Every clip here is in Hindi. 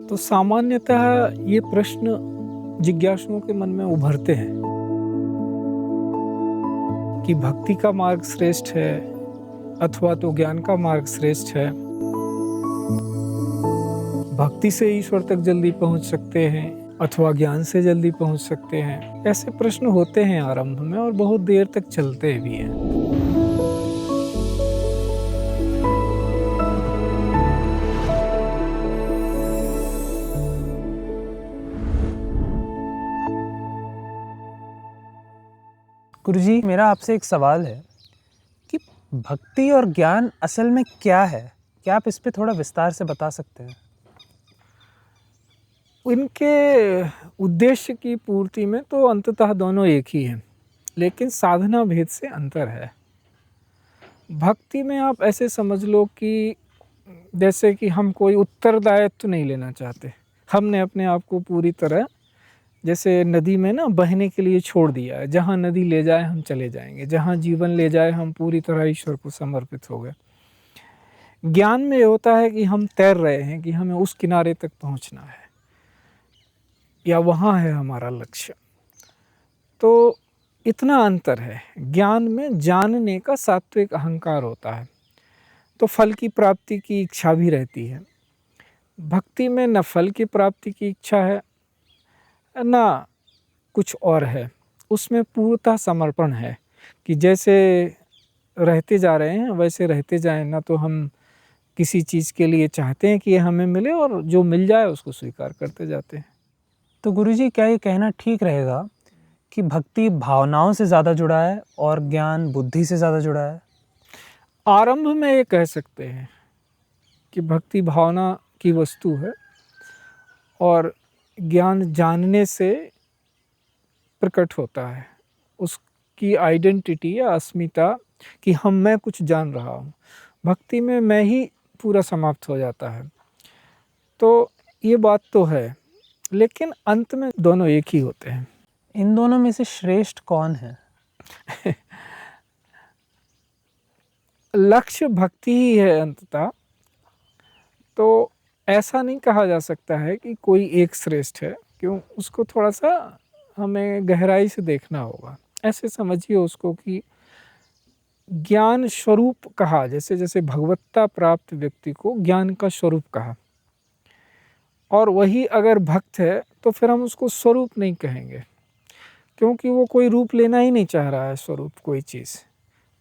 तो सामान्यतः ये प्रश्न जिज्ञासुओं के मन में उभरते हैं कि भक्ति का मार्ग श्रेष्ठ है अथवा तो ज्ञान का मार्ग श्रेष्ठ है। भक्ति से ईश्वर तक जल्दी पहुंच सकते हैं अथवा ज्ञान से जल्दी पहुंच सकते हैं। ऐसे प्रश्न होते हैं आरंभ में और बहुत देर तक चलते भी हैं। गुरुजी, मेरा आपसे एक सवाल है कि भक्ति और ज्ञान असल में क्या है? क्या आप इस पे थोड़ा विस्तार से बता सकते हैं? इनके उद्देश्य की पूर्ति में तो अंततः दोनों एक ही हैं, लेकिन साधना भेद से अंतर है। भक्ति में आप ऐसे समझ लो कि जैसे कि हम कोई उत्तरदायित्व नहीं लेना चाहते। हमने अपने आप को पूरी तरह जैसे नदी में ना बहने के लिए छोड़ दिया है। जहाँ नदी ले जाए हम चले जाएंगे, जहाँ जीवन ले जाए हम पूरी तरह ईश्वर को समर्पित हो गए। ज्ञान में ये होता है कि हम तैर रहे हैं कि हमें उस किनारे तक पहुँचना है या वहाँ है हमारा लक्ष्य। तो इतना अंतर है। ज्ञान में जानने का सात्विक अहंकार होता है, तो फल की प्राप्ति की इच्छा भी रहती है। भक्ति में न फल की प्राप्ति की इच्छा है ना कुछ और है। उसमें पूर्णतः समर्पण है कि जैसे रहते जा रहे हैं वैसे रहते जाएं। ना तो हम किसी चीज़ के लिए चाहते हैं कि ये हमें मिले और जो मिल जाए उसको स्वीकार करते जाते हैं। तो गुरुजी, क्या ये कहना ठीक रहेगा कि भक्ति भावनाओं से ज़्यादा जुड़ा है और ज्ञान बुद्धि से ज़्यादा जुड़ा है? आरंभ में ये कह सकते हैं कि भक्ति भावना की वस्तु है और ज्ञान जानने से प्रकट होता है। उसकी आइडेंटिटी या अस्मिता कि मैं कुछ जान रहा हूँ। भक्ति में मैं ही पूरा समाप्त हो जाता है। तो ये बात तो है, लेकिन अंत में दोनों एक ही होते हैं। इन दोनों में से श्रेष्ठ कौन है? लक्ष्य भक्ति ही है अंततः। तो ऐसा नहीं कहा जा सकता है कि कोई एक श्रेष्ठ है, क्यों? उसको थोड़ा सा हमें गहराई से देखना होगा। ऐसे समझिए उसको कि ज्ञान स्वरूप कहा, जैसे जैसे भगवत्ता प्राप्त व्यक्ति को ज्ञान का स्वरूप कहा, और वही अगर भक्त है तो फिर हम उसको स्वरूप नहीं कहेंगे, क्योंकि वो कोई रूप लेना ही नहीं चाह रहा है। स्वरूप कोई चीज़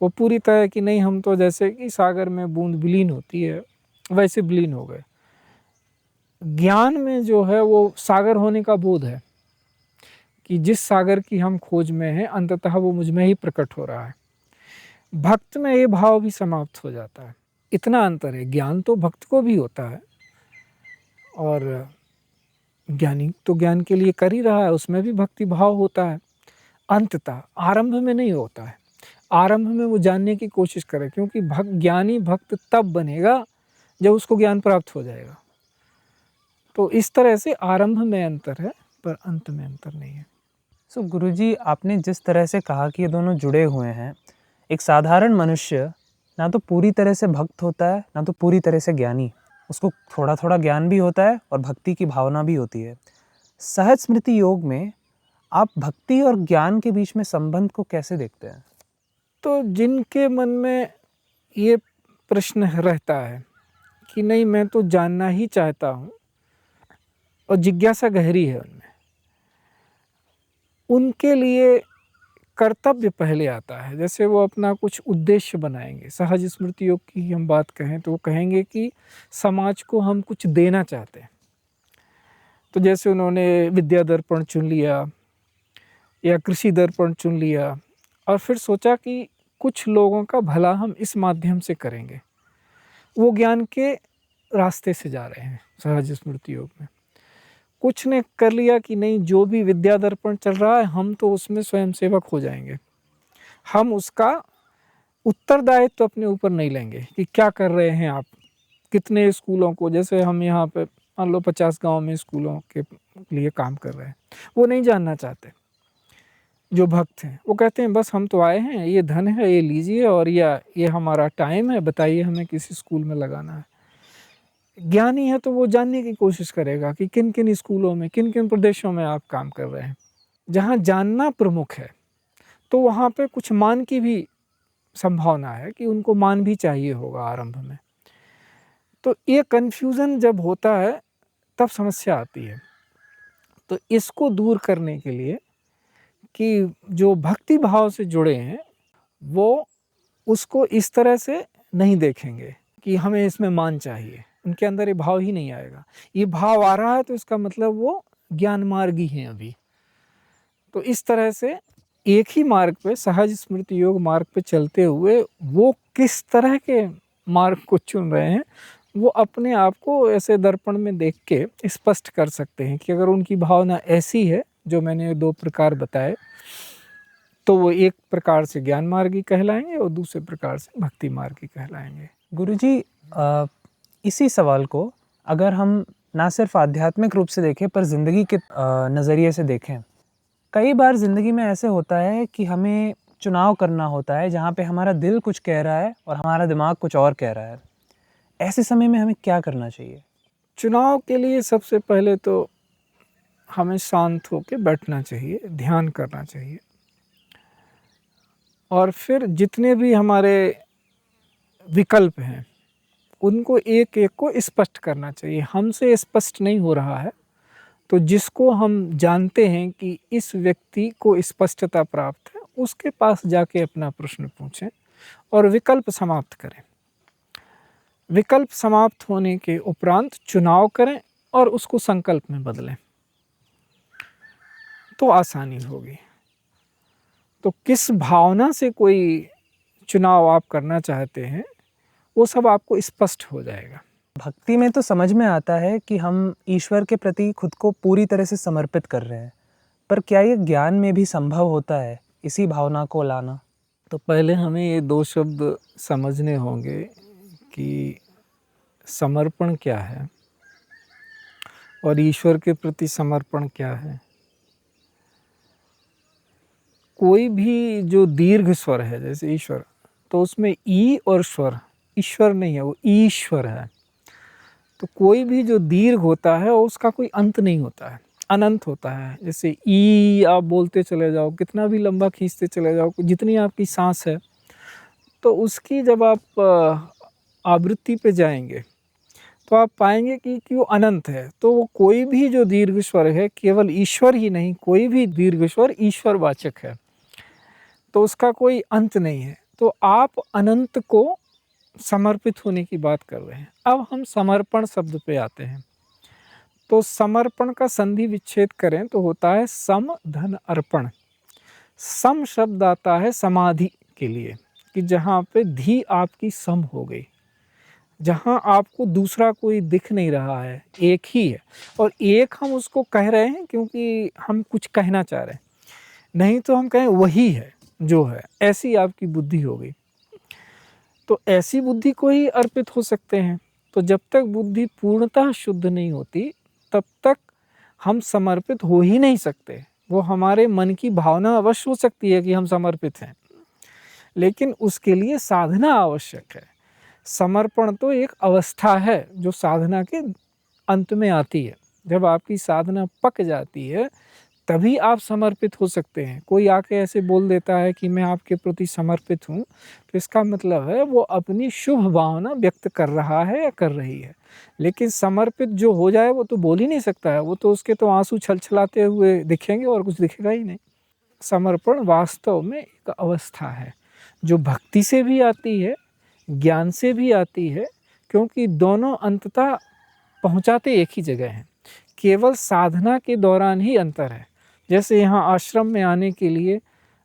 वो पूरी तरह की नहीं। हम तो जैसे कि सागर में बूंद विलीन होती है वैसे विलीन हो गए। ज्ञान में जो है वो सागर होने का बोध है कि जिस सागर की हम खोज में हैं अंततः वो मुझ में ही प्रकट हो रहा है। भक्त में ये भाव भी समाप्त हो जाता है। इतना अंतर है। ज्ञान तो भक्त को भी होता है और ज्ञानी तो ज्ञान के लिए कर ही रहा है, उसमें भी भक्ति भाव होता है। अंततः आरंभ में नहीं होता है। आरंभ में वो जानने की कोशिश करे, क्योंकि ज्ञानी भक्त तब बनेगा जब उसको ज्ञान प्राप्त हो जाएगा। तो इस तरह से आरंभ में अंतर है पर अंत में अंतर नहीं है। सो गुरुजी, आपने जिस तरह से कहा कि ये दोनों जुड़े हुए हैं, एक साधारण मनुष्य ना तो पूरी तरह से भक्त होता है ना तो पूरी तरह से ज्ञानी। उसको थोड़ा थोड़ा ज्ञान भी होता है और भक्ति की भावना भी होती है। सहज स्मृति योग में आप भक्ति और ज्ञान के बीच में संबंध को कैसे देखते हैं? तो जिनके मन में ये प्रश्न रहता है कि नहीं मैं तो जानना ही चाहता हूँ और जिज्ञासा गहरी है उनमें, उनके लिए कर्तव्य पहले आता है। जैसे वो अपना कुछ उद्देश्य बनाएंगे। सहज स्मृति योग की हम बात कहें तो वो कहेंगे कि समाज को हम कुछ देना चाहते हैं। तो जैसे उन्होंने विद्या दर्पण चुन लिया या कृषि दर्पण चुन लिया और फिर सोचा कि कुछ लोगों का भला हम इस माध्यम से करेंगे। वो ज्ञान के रास्ते से जा रहे हैं सहज स्मृति योग में। कुछ ने कर लिया कि नहीं, जो भी विद्या दर्पण चल रहा है हम तो उसमें स्वयं सेवक हो जाएंगे। हम उसका उत्तरदायित्व तो अपने ऊपर नहीं लेंगे कि क्या कर रहे हैं आप, कितने स्कूलों को, जैसे हम यहाँ पे मान लो 50 गांव में स्कूलों के लिए काम कर रहे हैं, वो नहीं जानना चाहते। जो भक्त हैं वो कहते हैं बस हम तो आए हैं, ये धन है ये लीजिए और ये हमारा टाइम है, बताइए हमें किस स्कूल में लगाना है। ज्ञानी है तो वो जानने की कोशिश करेगा कि किन किन स्कूलों में, किन किन प्रदेशों में आप काम कर रहे हैं। जहाँ जानना प्रमुख है तो वहाँ पे कुछ मान की भी संभावना है कि उनको मान भी चाहिए होगा आरंभ में। तो ये कन्फ्यूज़न जब होता है तब समस्या आती है। तो इसको दूर करने के लिए कि जो भक्ति भाव से जुड़े हैं वो उसको इस तरह से नहीं देखेंगे कि हमें इसमें मान चाहिए, उनके अंदर ये भाव ही नहीं आएगा। ये भाव आ रहा है तो इसका मतलब वो ज्ञान मार्गी हैं अभी। तो इस तरह से एक ही मार्ग पे, सहज स्मृति योग मार्ग पे चलते हुए वो किस तरह के मार्ग को चुन रहे हैं वो अपने आप को ऐसे दर्पण में देख के स्पष्ट कर सकते हैं कि अगर उनकी भावना ऐसी है जो मैंने 2 प्रकार बताए तो वो एक प्रकार से ज्ञान मार्गी कहलाएंगे और दूसरे प्रकार से भक्ति मार्गी कहलाएंगे। गुरुजी, इसी सवाल को अगर हम ना सिर्फ आध्यात्मिक रूप से देखें पर ज़िंदगी के नज़रिए से देखें, कई बार ज़िंदगी में ऐसे होता है कि हमें चुनाव करना होता है जहाँ पे हमारा दिल कुछ कह रहा है और हमारा दिमाग कुछ और कह रहा है। ऐसे समय में हमें क्या करना चाहिए? चुनाव के लिए सबसे पहले तो हमें शांत होकर बैठना चाहिए, ध्यान करना चाहिए और फिर जितने भी हमारे विकल्प हैं उनको एक एक को स्पष्ट करना चाहिए। हमसे स्पष्ट नहीं हो रहा है तो जिसको हम जानते हैं कि इस व्यक्ति को स्पष्टता प्राप्त है उसके पास जाके अपना प्रश्न पूछें और विकल्प समाप्त करें। विकल्प समाप्त होने के उपरांत चुनाव करें और उसको संकल्प में बदलें तो आसानी होगी। तो किस भावना से कोई चुनाव आप करना चाहते हैं वो सब आपको स्पष्ट हो जाएगा। भक्ति में तो समझ में आता है कि हम ईश्वर के प्रति खुद को पूरी तरह से समर्पित कर रहे हैं, पर क्या ये ज्ञान में भी संभव होता है इसी भावना को लाना? तो पहले हमें ये 2 शब्द समझने होंगे कि समर्पण क्या है और ईश्वर के प्रति समर्पण क्या है। कोई भी जो दीर्घ स्वर है जैसे ईश्वर, तो उसमें ई और स्वर, ईश्वर नहीं है वो ईश्वर है। तो कोई भी जो दीर्घ होता है उसका कोई अंत नहीं होता है, अनंत होता है। जैसे ई आप बोलते चले जाओ, कितना भी लंबा खींचते चले जाओ, जितनी आपकी सांस है तो उसकी जब आप आवृत्ति पे जाएंगे तो आप पाएंगे कि वो अनंत है। तो वो कोई भी जो दीर्घ स्वर है, केवल ईश्वर ही नहीं, कोई भी दीर्घ स्वर ईश्वरवाचक है तो उसका कोई अंत नहीं है। तो आप अनंत को समर्पित होने की बात कर रहे हैं। अब हम समर्पण शब्द पे आते हैं। तो समर्पण का संधि विच्छेद करें तो होता है सम धन अर्पण। सम शब्द आता है समाधि के लिए कि जहाँ पे धी आपकी सम हो गई, जहाँ आपको दूसरा कोई दिख नहीं रहा है, एक ही है। और एक हम उसको कह रहे हैं क्योंकि हम कुछ कहना चाह रहे हैं, नहीं तो हम कहें वही है जो है, ऐसी आपकी बुद्धि हो गई। तो ऐसी बुद्धि को ही अर्पित हो सकते हैं। तो जब तक बुद्धि पूर्णतः शुद्ध नहीं होती तब तक हम समर्पित हो ही नहीं सकते। वो हमारे मन की भावना अवश्य हो सकती है कि हम समर्पित हैं, लेकिन उसके लिए साधना आवश्यक है। समर्पण तो एक अवस्था है जो साधना के अंत में आती है। जब आपकी साधना पक जाती है तभी आप समर्पित हो सकते हैं। कोई आके ऐसे बोल देता है कि मैं आपके प्रति समर्पित हूँ, तो इसका मतलब है वो अपनी शुभ भावना व्यक्त कर रहा है या कर रही है। लेकिन समर्पित जो हो जाए वो तो बोल ही नहीं सकता है, वो तो उसके तो आंसू छलछलाते हुए दिखेंगे और कुछ दिखेगा ही नहीं। समर्पण वास्तव में एक अवस्था है जो भक्ति से भी आती है, ज्ञान से भी आती है, क्योंकि दोनों अंततः पहुँचाते एक ही जगह हैं। केवल साधना के दौरान ही अंतर है। जैसे यहाँ आश्रम में आने के लिए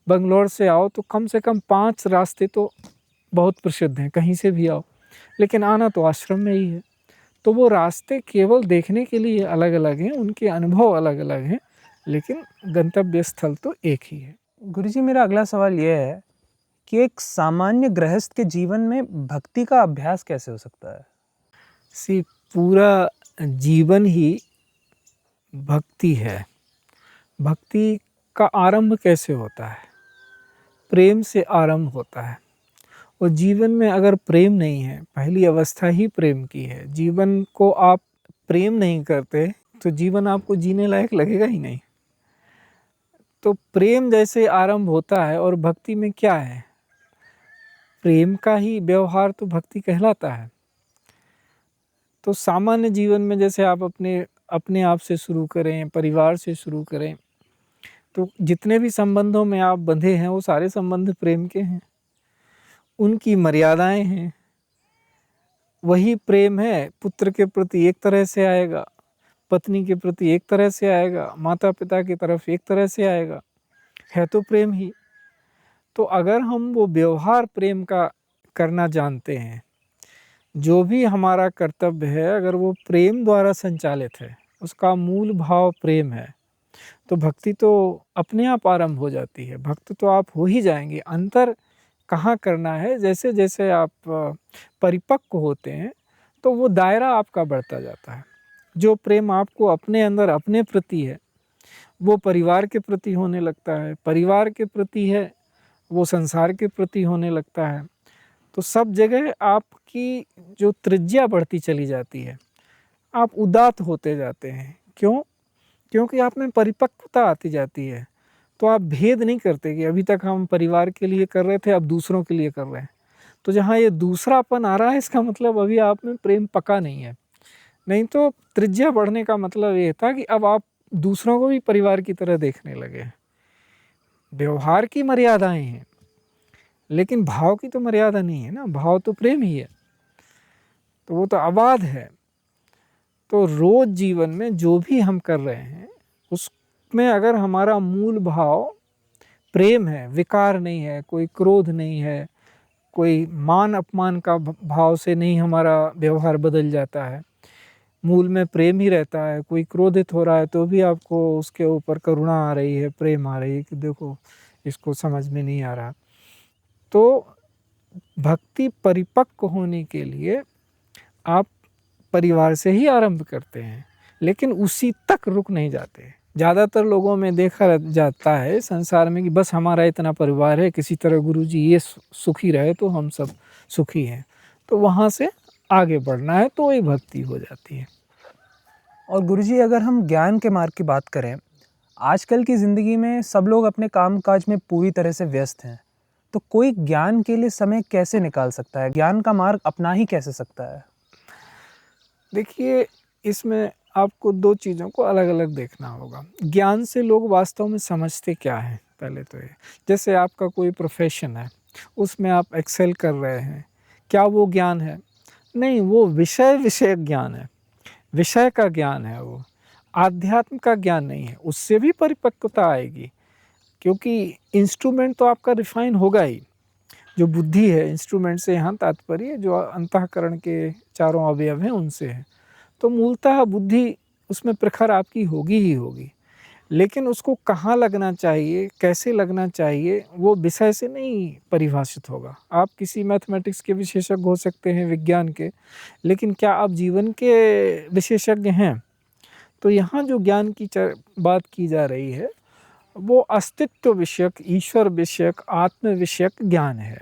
बंगलौर से आओ तो कम से कम 5 रास्ते तो बहुत प्रसिद्ध हैं, कहीं से भी आओ, लेकिन आना तो आश्रम में ही है। तो वो रास्ते केवल देखने के लिए अलग अलग हैं, उनके अनुभव अलग अलग हैं, लेकिन गंतव्य स्थल तो एक ही है। गुरुजी, मेरा अगला सवाल ये है कि एक सामान्य गृहस्थ के जीवन में भक्ति का अभ्यास कैसे हो सकता है? पूरा जीवन ही भक्ति है। भक्ति का आरंभ कैसे होता है? प्रेम से आरंभ होता है। और जीवन में अगर प्रेम नहीं है, पहली अवस्था ही प्रेम की है, जीवन को आप प्रेम नहीं करते तो जीवन आपको जीने लायक लगेगा ही नहीं। तो प्रेम जैसे आरंभ होता है, और भक्ति में क्या है, प्रेम का ही व्यवहार तो भक्ति कहलाता है। तो सामान्य जीवन में जैसे आप अपने आप से शुरू करें, परिवार से शुरू करें, तो जितने भी संबंधों में आप बंधे हैं वो सारे संबंध प्रेम के हैं, उनकी मर्यादाएं हैं। वही प्रेम है, पुत्र के प्रति एक तरह से आएगा, पत्नी के प्रति एक तरह से आएगा, माता पिता की तरफ एक तरह से आएगा, है तो प्रेम ही। तो अगर हम वो व्यवहार प्रेम का करना जानते हैं, जो भी हमारा कर्तव्य है अगर वो प्रेम द्वारा संचालित है, उसका मूल भाव प्रेम है, तो भक्ति तो अपने आप आरंभ हो जाती है, भक्त तो आप हो ही जाएंगे। अंतर कहाँ करना है, जैसे जैसे आप परिपक्व होते हैं तो वो दायरा आपका बढ़ता जाता है। जो प्रेम आपको अपने अंदर अपने प्रति है वो परिवार के प्रति होने लगता है, परिवार के प्रति है वो संसार के प्रति होने लगता है। तो सब जगह आपकी जो त्रिज्या बढ़ती चली जाती है, आप उदात्त होते जाते हैं। क्यों? क्योंकि आप में परिपक्वता आती जाती है। तो आप भेद नहीं करते कि अभी तक हम परिवार के लिए कर रहे थे, अब दूसरों के लिए कर रहे हैं। तो जहाँ ये दूसरापन आ रहा है इसका मतलब अभी आप में प्रेम पका नहीं है। नहीं तो त्रिज्या बढ़ने का मतलब ये था कि अब आप दूसरों को भी परिवार की तरह देखने लगे। व्यवहार की मर्यादाएं हैं लेकिन भाव की तो मर्यादा नहीं है ना, भाव तो प्रेम ही है, तो वो तो अबाध है। तो रोज जीवन में जो भी हम कर रहे हैं उसमें अगर हमारा मूल भाव प्रेम है, विकार नहीं है, कोई क्रोध नहीं है, कोई मान अपमान का भाव से नहीं हमारा व्यवहार बदल जाता है, मूल में प्रेम ही रहता है। कोई क्रोधित हो रहा है तो भी आपको उसके ऊपर करुणा आ रही है, प्रेम आ रही है कि देखो इसको समझ में नहीं आ रहा। तो भक्ति परिपक्व होने के लिए आप परिवार से ही आरंभ करते हैं, लेकिन उसी तक रुक नहीं जाते। ज़्यादातर लोगों में देखा जाता है संसार में कि बस हमारा इतना परिवार है, किसी तरह गुरुजी ये सुखी रहे तो हम सब सुखी हैं। तो वहाँ से आगे बढ़ना है तो वही भक्ति हो जाती है। और गुरुजी अगर हम ज्ञान के मार्ग की बात करें, आजकल की ज़िंदगी में सब लोग अपने काम-काज में पूरी तरह से व्यस्त हैं। तो कोई ज्ञान के लिए समय कैसे निकाल सकता है? ज्ञान का मार्ग अपना ही कैसे सकता है? देखिए, इसमें आपको 2 चीज़ों को अलग-अलग देखना होगा। ज्ञान से लोग वास्तव में समझते क्या हैं, पहले तो ये। जैसे आपका कोई प्रोफ़ेशन है, उसमें आप एक्सेल कर रहे हैं, क्या वो ज्ञान है? नहीं, वो विषयक ज्ञान है, विषय का ज्ञान है वो, आध्यात्म का ज्ञान नहीं है। उससे भी परिपक्वता आएगी, क्योंकि इंस्ट्रूमेंट तो आपका रिफ़ाइन होगा ही। जो बुद्धि है, इंस्ट्रूमेंट से यहाँ तात्पर्य जो अंतःकरण के चारों अवयव हैं उनसे है। तो मूलतः बुद्धि उसमें प्रखर आपकी होगी ही होगी, लेकिन उसको कहाँ लगना चाहिए, कैसे लगना चाहिए, वो विषय से नहीं परिभाषित होगा। आप किसी मैथमेटिक्स के विशेषज्ञ हो सकते हैं, विज्ञान के, लेकिन क्या आप जीवन के विशेषज्ञ हैं? तो यहाँ जो ज्ञान की बात की जा रही है वो अस्तित्व विषयक, ईश्वर विषयक, आत्म विषयक ज्ञान है।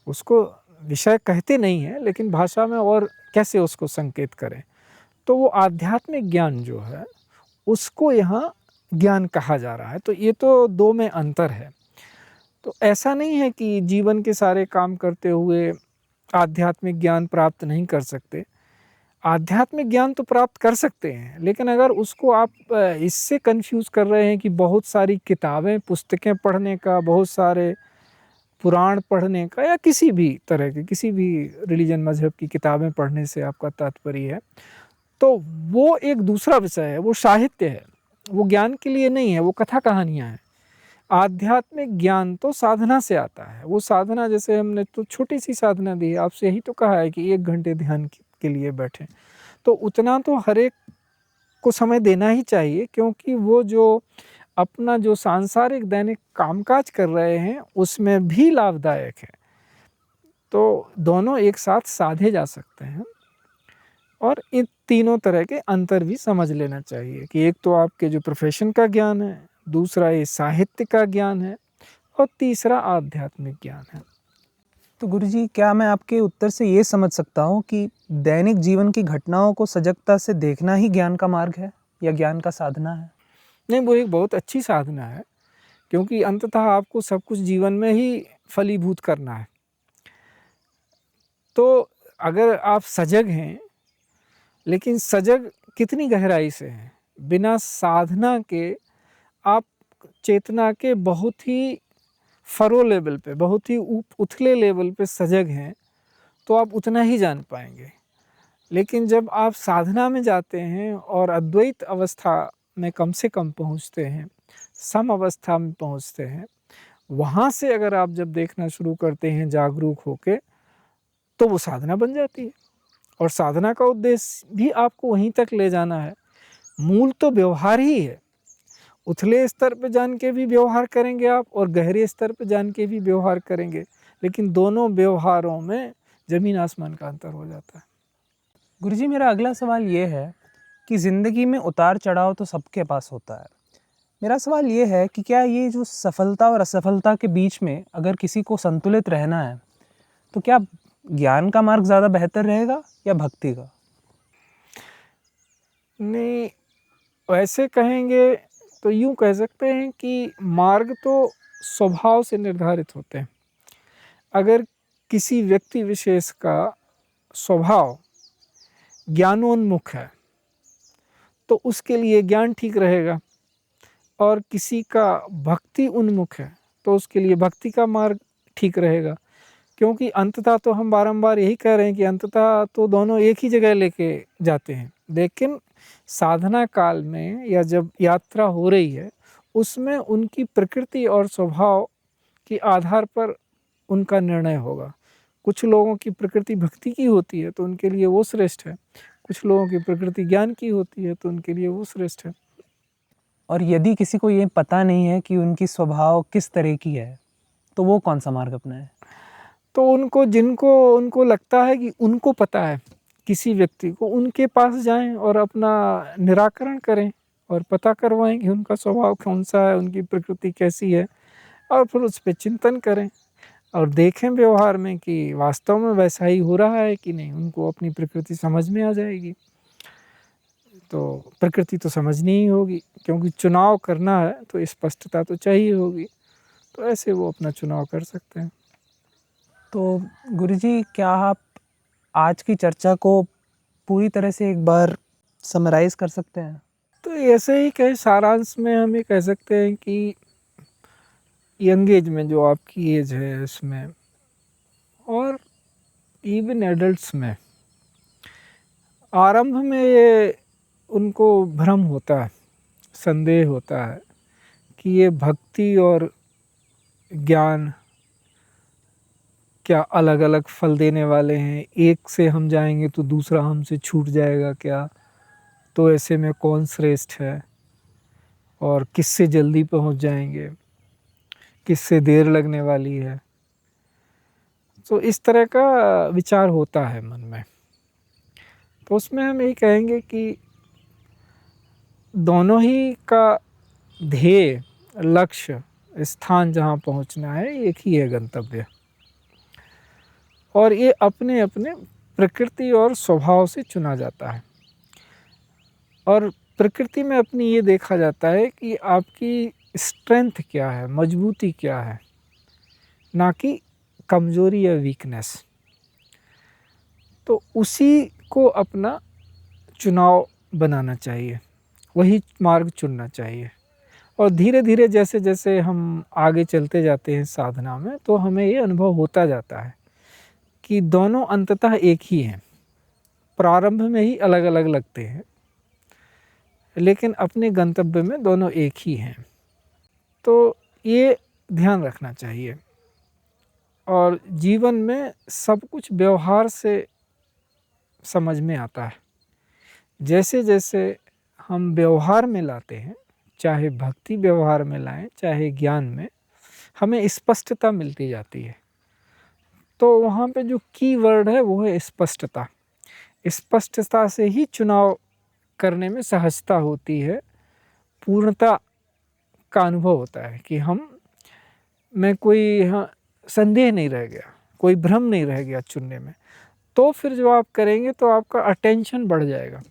उसको विषय कहते नहीं हैं, लेकिन भाषा में और कैसे उसको संकेत करें, तो वो आध्यात्मिक ज्ञान जो है उसको यहाँ ज्ञान कहा जा रहा है। तो ये तो 2 में अंतर है। तो ऐसा नहीं है कि जीवन के सारे काम करते हुए आध्यात्मिक ज्ञान प्राप्त नहीं कर सकते। आध्यात्मिक ज्ञान तो प्राप्त कर सकते हैं, लेकिन अगर उसको आप इससे कन्फ्यूज़ कर रहे हैं कि बहुत सारी किताबें, पुस्तकें पढ़ने का, बहुत सारे पुराण पढ़ने का, या किसी भी तरह के, किसी भी रिलीजन मज़हब की किताबें पढ़ने से आपका तात्पर्य है, तो वो एक दूसरा विषय है, वो साहित्य है, वो ज्ञान के लिए नहीं है, वो कथा कहानियाँ हैं। आध्यात्मिक ज्ञान तो साधना से आता है। वो साधना, जैसे हमने तो छोटी-सी साधना दी है, आपसे यही तो कहा है कि 1 घंटे ध्यान के लिए बैठें। तो उतना तो हर एक को समय देना ही चाहिए, क्योंकि वो जो अपना जो सांसारिक दैनिक कामकाज कर रहे हैं, उसमें भी लाभदायक है। तो दोनों एक साथ साधे जा सकते हैं, और इन तीनों तरह के अंतर भी समझ लेना चाहिए कि एक तो आपके जो प्रोफ़ेशन का ज्ञान है, दूसरा ये साहित्य का ज्ञान है, और तीसरा आध्यात्मिक ज्ञान है। तो गुरुजी, क्या मैं आपके उत्तर से ये समझ सकता हूँ कि दैनिक जीवन की घटनाओं को सजगता से देखना ही ज्ञान का मार्ग है या ज्ञान का साधना है? नहीं, वो एक बहुत अच्छी साधना है, क्योंकि अंततः आपको सब कुछ जीवन में ही फलीभूत करना है। तो अगर आप सजग हैं, लेकिन सजग कितनी गहराई से हैं? बिना साधना के आप चेतना के बहुत ही फरो लेवल पे, बहुत ही उथले लेवल पे सजग हैं, तो आप उतना ही जान पाएंगे। लेकिन जब आप साधना में जाते हैं और अद्वैत अवस्था में कम से कम पहुंचते हैं, सम अवस्था में पहुंचते हैं, वहाँ से अगर आप जब देखना शुरू करते हैं जागरूक होके, तो वो साधना बन जाती है। और साधना का उद्देश्य भी आपको वहीं तक ले जाना है। मूल तो व्यवहार ही है। उथले स्तर पे जान के भी व्यवहार करेंगे आप और गहरे स्तर पे जान के भी व्यवहार करेंगे, लेकिन दोनों व्यवहारों में ज़मीन आसमान का अंतर हो जाता है। गुरुजी, मेरा अगला सवाल ये है कि ज़िंदगी में उतार चढ़ाव तो सबके पास होता है। मेरा सवाल ये है कि क्या ये जो सफलता और असफलता के बीच में अगर किसी को संतुलित रहना है, तो क्या ज्ञान का मार्ग ज़्यादा बेहतर रहेगा या भक्ति का? नहीं, वैसे कहेंगे तो यूँ कह सकते हैं कि मार्ग तो स्वभाव से निर्धारित होते हैं। अगर किसी व्यक्ति विशेष का स्वभाव ज्ञानोन्मुख है, तो उसके लिए ज्ञान ठीक रहेगा, और किसी का भक्ति उन्मुख है, तो उसके लिए भक्ति का मार्ग ठीक रहेगा। क्योंकि अंततः तो हम बारंबार यही कह रहे हैं कि अंततः तो दोनों एक ही जगह लेके जाते हैं, लेकिन साधना काल में या जब यात्रा हो रही है, उसमें उनकी प्रकृति और स्वभाव के आधार पर उनका निर्णय होगा। कुछ लोगों की प्रकृति भक्ति की होती है, तो उनके लिए वो श्रेष्ठ है। कुछ लोगों की प्रकृति ज्ञान की होती है, तो उनके लिए वो श्रेष्ठ है। और यदि किसी को ये पता नहीं है कि उनकी स्वभाव किस तरह की है, तो वो कौन सा मार्ग अपनाए? तो उनको लगता है कि उनको पता है किसी व्यक्ति को, उनके पास जाएं और अपना निराकरण करें और पता करवाएं कि उनका स्वभाव कौन सा है, उनकी प्रकृति कैसी है, और फिर उस पर चिंतन करें और देखें व्यवहार में कि वास्तव में वैसा ही हो रहा है कि नहीं। उनको अपनी प्रकृति समझ में आ जाएगी। तो प्रकृति तो समझनी ही होगी, क्योंकि चुनाव करना है तो स्पष्टता तो चाहिए होगी। तो ऐसे वो अपना चुनाव कर सकते हैं। तो गुरुजी, क्या आप आज की चर्चा को पूरी तरह से एक बार समराइज़ कर सकते हैं? तो ऐसे ही कई सारांश में हम ये कह सकते हैं कि यंग एज में, जो आपकी एज है इसमें, और इवन एडल्ट्स में, आरंभ में ये उनको भ्रम होता है, संदेह होता है कि ये भक्ति और ज्ञान क्या अलग अलग फल देने वाले हैं, एक से हम जाएंगे तो दूसरा हमसे छूट जाएगा क्या, तो ऐसे में कौन श्रेष्ठ है और किससे जल्दी पहुंच जाएंगे, किससे देर लगने वाली है। तो इस तरह का विचार होता है मन में। तो उसमें हम यही कहेंगे कि दोनों ही का ध्येय, लक्ष्य, स्थान जहाँ पहुँचना है, एक ही है गंतव्य, और ये अपने अपने प्रकृति और स्वभाव से चुना जाता है। और प्रकृति में अपनी ये देखा जाता है कि आपकी स्ट्रेंथ क्या है, मजबूती क्या है, ना कि कमजोरी या वीकनेस। तो उसी को अपना चुनाव बनाना चाहिए, वही मार्ग चुनना चाहिए। और धीरे धीरे जैसे जैसे हम आगे चलते जाते हैं साधना में, तो हमें ये अनुभव होता जाता है कि दोनों अंततः एक ही हैं। प्रारंभ में ही अलग अलग लगते हैं, लेकिन अपने गंतव्य में दोनों एक ही हैं। तो ये ध्यान रखना चाहिए। और जीवन में सब कुछ व्यवहार से समझ में आता है। जैसे जैसे हम व्यवहार में लाते हैं, चाहे भक्ति व्यवहार में लाएं, चाहे ज्ञान में, हमें स्पष्टता मिलती जाती है। तो वहाँ पे जो की वर्ड है वो है स्पष्टता। स्पष्टता से ही चुनाव करने में सहजता होती है, पूर्णता का अनुभव होता है कि हम में कोई संदेह नहीं रह गया कोई भ्रम नहीं रह गया चुनने में। तो फिर जो आप करेंगे तो आपका अटेंशन बढ़ जाएगा।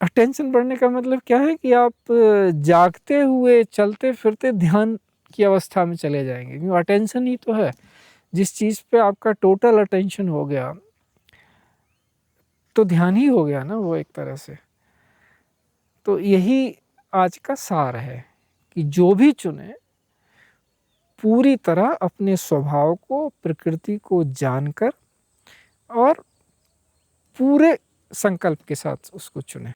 अटेंशन बढ़ने का मतलब क्या है कि आप जागते हुए चलते-फिरते ध्यान की अवस्था में चले जाएँगे, क्योंकि अटेंशन ही तो है। जिस चीज़ पे आपका टोटल अटेंशन हो गया, तो ध्यान ही हो गया ना वो एक तरह से। तो यही आज का सार है कि जो भी चुने, पूरी तरह अपने स्वभाव को, प्रकृति को जानकर और पूरे संकल्प के साथ उसको चुनें।